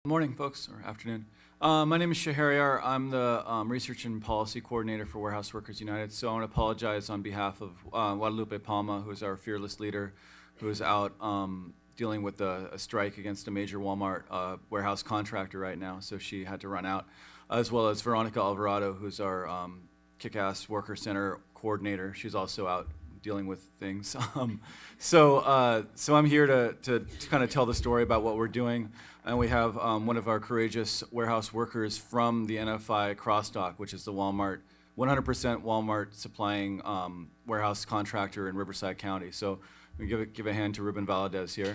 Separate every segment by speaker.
Speaker 1: Morning, folks, or afternoon. My name is Shahariar. I'm the Research and Policy Coordinator for Warehouse Workers United. So I want to apologize on behalf of Guadalupe Palma, who is our fearless leader, who is out dealing with a strike against a major Walmart warehouse contractor right now. So she had to run out, as well as Veronica Alvarado, who's our Kick-Ass Worker Center Coordinator. She's also out dealing with things. So I'm here to kind of tell the story about what we're doing. And we have one of our courageous warehouse workers from the NFI Crossdock, which is the Walmart, 100% Walmart supplying warehouse contractor in Riverside County. So we give a hand to Ruben Valadez here.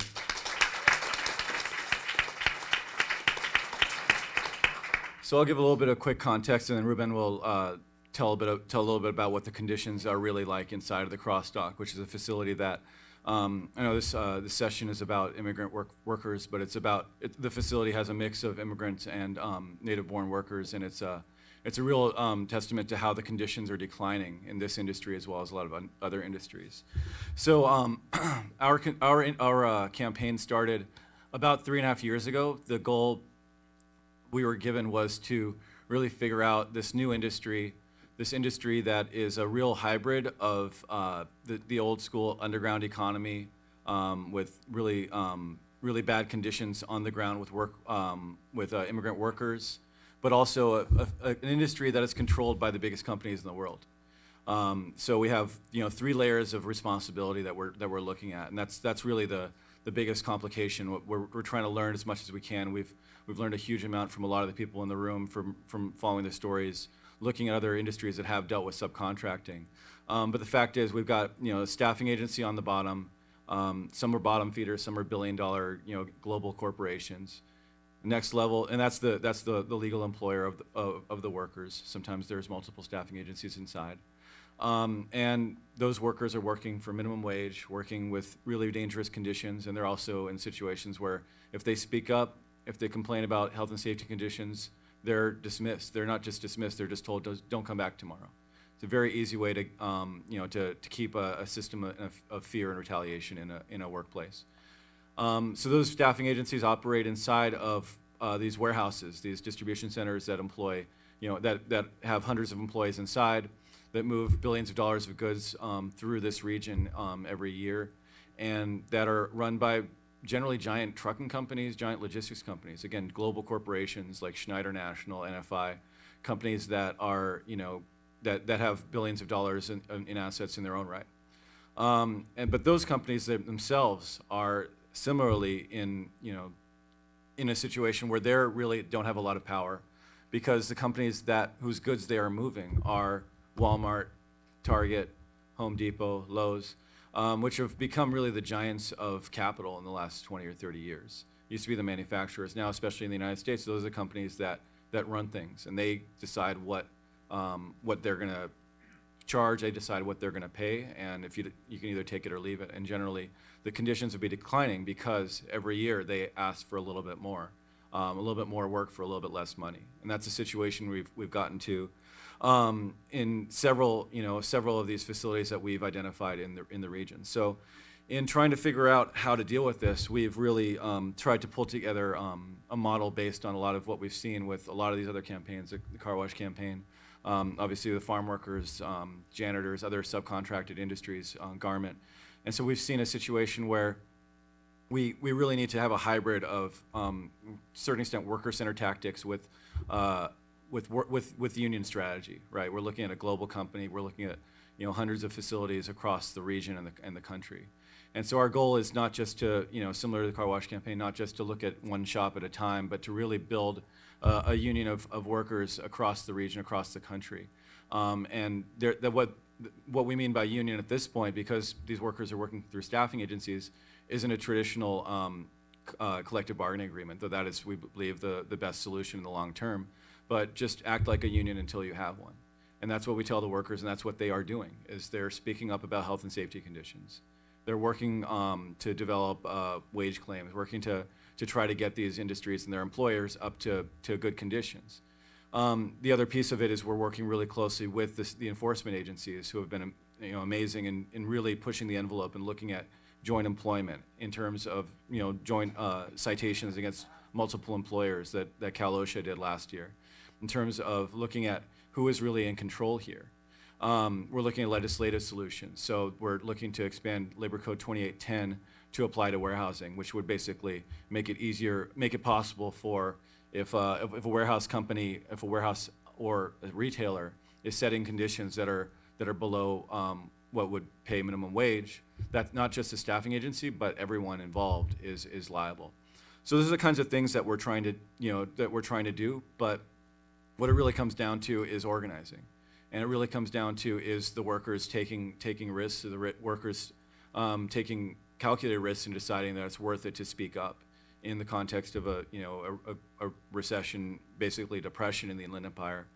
Speaker 1: So I'll give a little bit of quick context, and then Ruben will tell a little bit about what the conditions are really like inside of the Crossdock, which is a facility that I know this session is about immigrant workers, but the facility has a mix of immigrants and native-born workers, and it's a real testament to how the conditions are declining in this industry as well as a lot of other industries. So our campaign started about 3.5 years ago. The goal we were given was to really figure out this new industry. This industry that is a real hybrid of the old school underground economy with really bad conditions on the ground with immigrant workers, but also an industry that is controlled by the biggest companies in the world. So we have 3 layers of responsibility that we're looking at, and that's really the biggest complication. We're trying to learn as much as we can. We've learned a huge amount from a lot of the people in the room from following the stories, looking at other industries that have dealt with subcontracting. But the fact is, we've got a staffing agency on the bottom. Some are bottom feeders, some are billion-dollar global corporations. Next level, and that's the legal employer of the workers. Sometimes there's multiple staffing agencies inside. And those workers are working for minimum wage, working with really dangerous conditions, and they're also in situations where if they speak up, if they complain about health and safety conditions, they're dismissed. They're not just dismissed, they're just told, don't come back tomorrow. It's a very easy way to keep a system of fear and retaliation in a workplace. So those staffing agencies operate inside of these warehouses, these distribution centers that employ, that have hundreds of employees inside, that move billions of dollars of goods through this region every year, and that are run by generally giant trucking companies, giant logistics companies. Again, global corporations like Schneider National, NFI, companies that are, that have billions of dollars in assets in their own right. But those companies themselves are similarly in a situation where they really don't have a lot of power, because the companies whose goods they are moving are Walmart, Target, Home Depot, Lowe's, which have become really the giants of capital in the last 20 or 30 years. Used to be the manufacturers. Now, especially in the United States, those are the companies that run things, and they decide what they're going to charge. They decide what they're going to pay, and if you can either take it or leave it. And generally, the conditions would be declining because every year they ask for a little bit more work for a little bit less money, and that's a situation we've gotten to in several of these facilities that we've identified in the region. So in trying to figure out how to deal with this, we've really tried to pull together a model based on a lot of what we've seen with a lot of these other campaigns, the car wash campaign, obviously the farm workers, janitors, other subcontracted industries, garment. And so we've seen a situation where we really need to have a hybrid of certain extent worker-centered tactics with union strategy, right? We're looking at a global company. We're looking at hundreds of facilities across the region and the country. And so our goal is not just to, similar to the car wash campaign, not just to look at one shop at a time, but to really build a union of workers across the region, across the country. And what we mean by union at this point, because these workers are working through staffing agencies, isn't a traditional collective bargaining agreement, though that is, we believe, the best solution in the long term. But just act like a union until you have one. And that's what we tell the workers, and that's what they are doing, is they're speaking up about health and safety conditions. They're working to develop wage claims, working to try to get these industries and their employers up to good conditions. The other piece of it is we're working really closely with the enforcement agencies, who have been amazing in really pushing the envelope and looking at joint employment in terms of joint citations against multiple employers that Cal OSHA did last year, in terms of looking at who is really in control here. We're looking at legislative solutions. So we're looking to expand Labor Code 2810 to apply to warehousing, which would basically make it easier, make it possible for if a warehouse company, if a warehouse or a retailer is setting conditions that are below what would pay minimum wage, that not just the staffing agency, but everyone involved is liable. So those are the kinds of things that we're trying to do. But what it really comes down to is organizing. And it really comes down to is the workers taking risks, the workers taking calculated risks and deciding that it's worth it to speak up in the context of a recession, basically depression in the Inland Empire,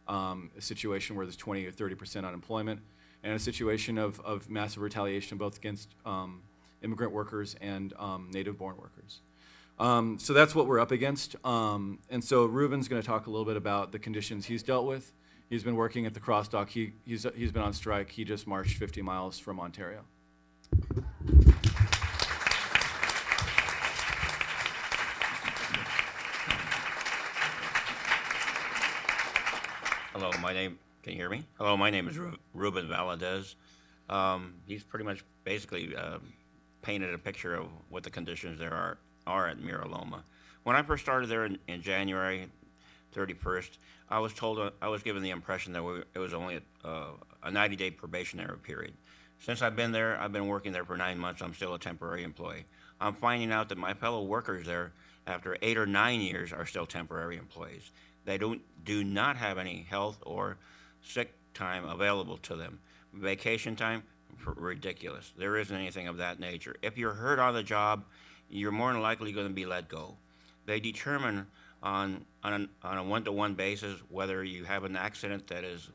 Speaker 1: a situation where there's 20 or 30% unemployment, and a situation of massive retaliation both against immigrant workers and native-born workers. So that's what we're up against. And so Ruben's going to talk a little bit about the conditions he's dealt with. He's been working at the cross dock. He's been on strike. He just marched 50 miles from Ontario.
Speaker 2: Hello, can you hear me? Hello, my name is Ruben Valadez. He's pretty much basically painted a picture of what the conditions there are at Mira Loma. When I first started there in January 31st, I was given the impression that it was only a 90-day probationary period. Since I've been there, I've been working there for 9 months. I'm still a temporary employee. I'm finding out that my fellow workers there, after 8 or 9 years, are still temporary employees. They do not have any health or sick time available to them. Vacation time, ridiculous. There isn't anything of that nature. If you're hurt on the job, you're more than likely going to be let go. They determine on a one-to-one basis whether you have an accident that is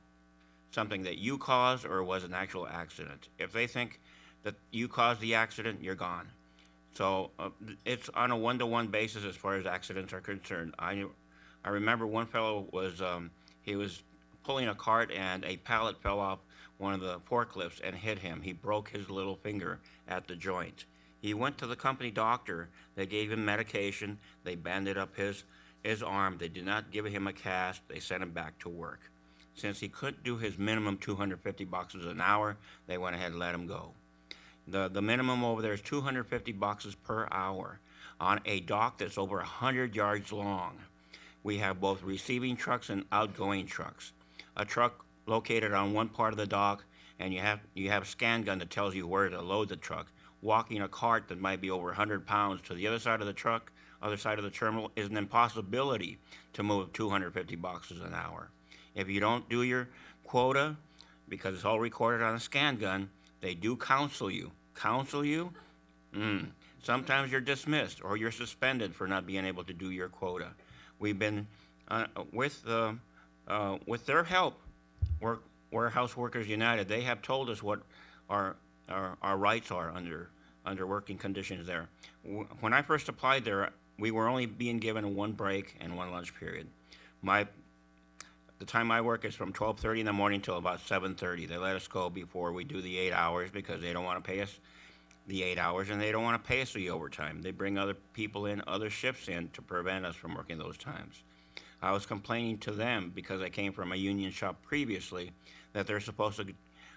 Speaker 2: something that you caused or was an actual accident. If they think that you caused the accident, you're gone. So it's on a one-to-one basis as far as accidents are concerned. I remember one fellow he was pulling a cart and a pallet fell off one of the forklifts and hit him. He broke his little finger at the joint. He went to the company doctor. They gave him medication. They banded up his arm. They did not give him a cast. They sent him back to work. Since he couldn't do his minimum 250 boxes an hour, they went ahead and let him go. The minimum over there is 250 boxes per hour on a dock that's over 100 yards long. We have both receiving trucks and outgoing trucks. A truck located on one part of the dock, and you have a scan gun that tells you where to load the truck. Walking a cart that might be over 100 pounds to the other side of the truck, other side of the terminal, is an impossibility to move 250 boxes an hour. If you don't do your quota, because it's all recorded on a scan gun, they do counsel you. Counsel you? Sometimes you're dismissed or you're suspended for not being able to do your quota. We've been, with their help, Warehouse Workers United, they have told us what our rights are under working conditions there. When I first applied there, we were only being given one break and one lunch period. The time I work is from 12:30 in the morning till about 7:30. They let us go before we do the 8 hours because they don't want to pay us the 8 hours and they don't want to pay us the overtime. They bring other people in, other shifts in to prevent us from working those times. I was complaining to them because I came from a union shop previously that they're supposed to,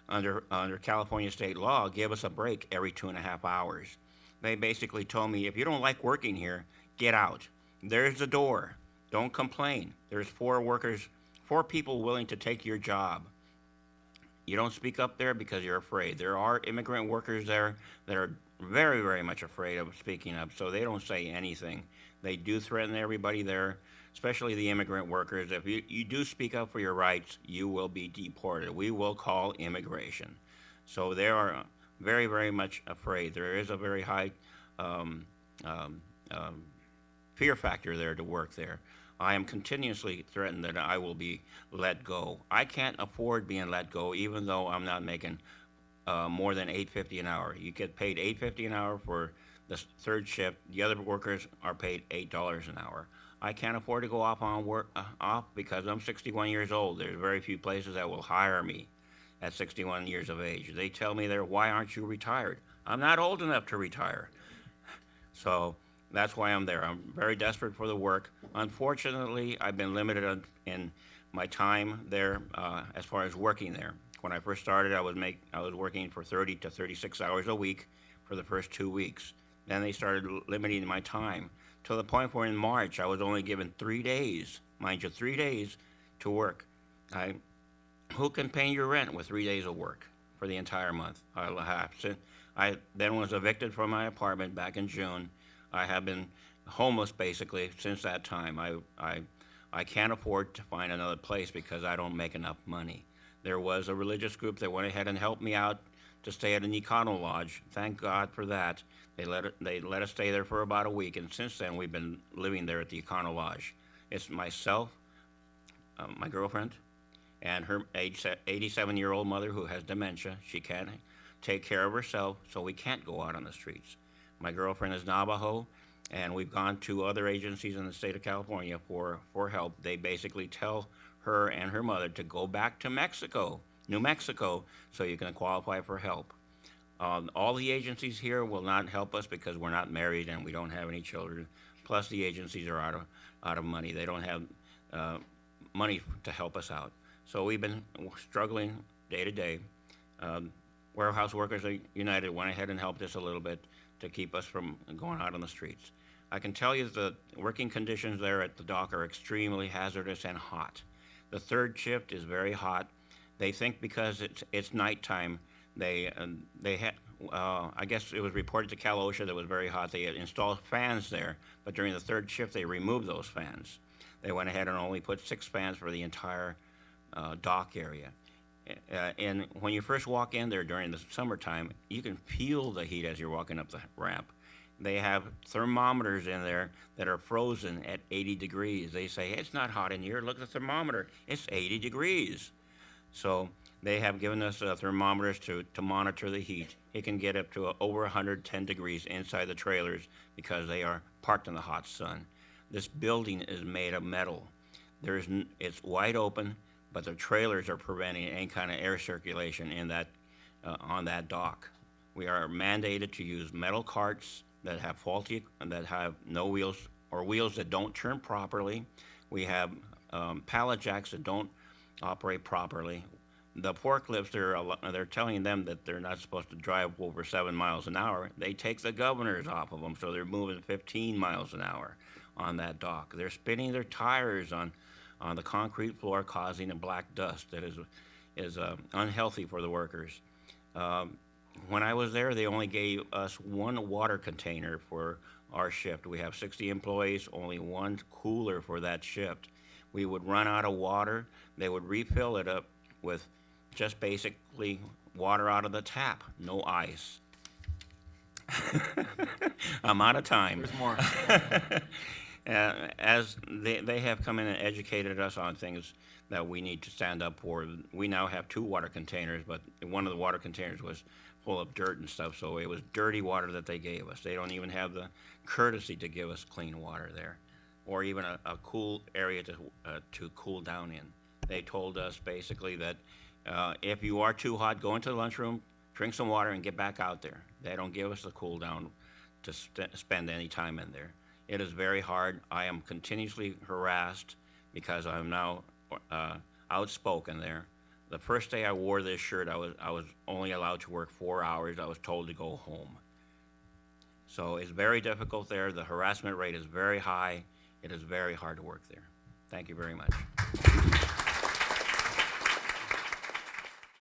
Speaker 2: under California state law, give us a break every 2.5 hours. They basically told me, if you don't like working here, get out. There's the door. Don't complain. There's 4 people willing to take your job. You don't speak up there because you're afraid. There are immigrant workers there that are very, very much afraid of speaking up, so they don't say anything. They do threaten everybody there, especially the immigrant workers. If you do speak up for your rights, you will be deported. We will call immigration. So they are very, very much afraid. There is a very high fear factor there to work there. I am continuously threatened that I will be let go. I can't afford being let go, even though I'm not making more than $8.50 an hour. You get paid $8.50 an hour for the third shift. The other workers are paid $8 an hour. I can't afford to go off on work because I'm 61 years old. There's very few places that will hire me at 61 years of age. They tell me, why aren't you retired? I'm not old enough to retire. So That's why I'm there. I'm very desperate for the work. Unfortunately, I've been limited in my time there as far as working there. When I first started, I was working for 30 to 36 hours a week for the first 2 weeks. Then they started limiting my time to the point where in March I was only given 3 days, mind you, 3 days to work. I, who can pay your rent with 3 days of work for the entire month? I then was evicted from my apartment back in June. I have been homeless basically since that time. I can't afford to find another place because I don't make enough money. There was a religious group that went ahead and helped me out to stay at an Econo Lodge. Thank God for that. They let us stay there for about a week, and since then we've been living there at the Econo Lodge. It's myself, my girlfriend, and her 87-year-old mother who has dementia. She can't take care of herself, so we can't go out on the streets. My girlfriend is Navajo, and we've gone to other agencies in the state of California for help. They basically tell her and her mother to go back to Mexico, New Mexico, so you can qualify for help. All the agencies here will not help us because we're not married and we don't have any children. Plus, the agencies are out of money. They don't have money to help us out. So we've been struggling day to day. Warehouse Workers United went ahead and helped us a little bit to keep us from going out on the streets. I can tell you the working conditions there at the dock are extremely hazardous and hot. The third shift is very hot. They think because it's nighttime, I guess it was reported to Cal OSHA that it was very hot. They had installed fans there, but during the third shift, they removed those fans. They went ahead and only put 6 fans for the entire dock area. And when you first walk in there during the summertime, you can feel the heat as you're walking up the ramp. They have thermometers in there that are frozen at 80 degrees. They say, it's not hot in here. Look at the thermometer. It's 80 degrees. So they have given us thermometers to monitor the heat. It can get up to over 110 degrees inside the trailers because they are parked in the hot sun. This building is made of metal. It's wide open, but the trailers are preventing any kind of air circulation in that on that dock. We are mandated to use metal carts that have no wheels or wheels that don't turn properly. We have pallet jacks that don't operate properly. The forklifts, they're telling them that they're not supposed to drive over 7 miles an hour. They take the governors off of them, so they're moving 15 miles an hour on that dock. They're spinning their tires on the concrete floor, causing a black dust that is unhealthy for the workers. When I was there, they only gave us 1 water container for our shift. We have 60 employees, only 1 cooler for that shift. We would run out of water. They would refill it up with just basically water out of the tap, no ice. I'm out of time.
Speaker 1: There's more.
Speaker 2: As they have come in and educated us on things that we need to stand up for. We now have 2 water containers, but one of the water containers was full of dirt and stuff, so it was dirty water that they gave us. They don't even have the courtesy to give us clean water there, or even a cool area to cool down in. They told us basically that if you are too hot, go into the lunchroom, drink some water, and get back out there. They don't give us the cool down to spend any time in there. It is very hard. I am continuously harassed because I'm now outspoken there. The first day I wore this shirt, I was only allowed to work 4 hours. I was told to go home. So it's very difficult there. The harassment rate is very high. It is very hard to work there. Thank you very much.